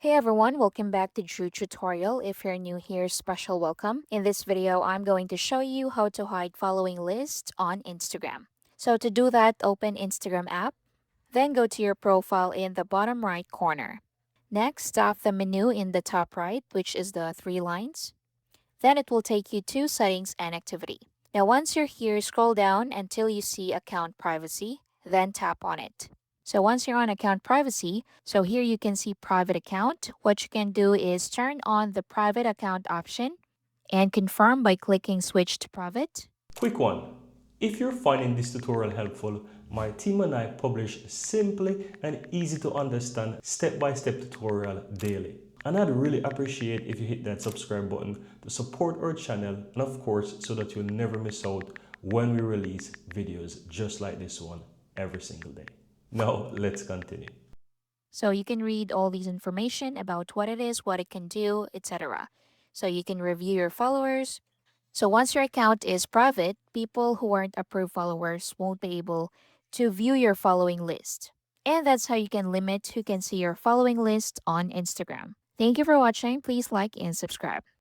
Hey everyone, welcome back to Drew Tutorial. If you're new here, special welcome. In this video, I'm going to show you how to hide following list on Instagram. So to do that, open Instagram app, then go to your profile in the bottom right corner. Next, tap the menu in the top right, which is the three lines. Then it will take you to settings and activity. Now once you're here, scroll down until you see account privacy, then tap on it. So once you're on account privacy, so here you can see private account. What you can do is turn on the private account option and confirm by clicking switch to private. Quick one. If you're finding this tutorial helpful, my team and I publish simply and easy to understand step-by-step tutorial daily. And I'd really appreciate if you hit that subscribe button to support our channel and of course so that you'll never miss out when we release videos just like this one every single day. Now let's continue. So you can read all these information about what it is, what it can do, etc. So you can review your followers. So once your account is private, people who aren't approved followers won't be able to view your following list. And that's how you can limit who can see your following list on Instagram. Thank you for watching. Please like and subscribe.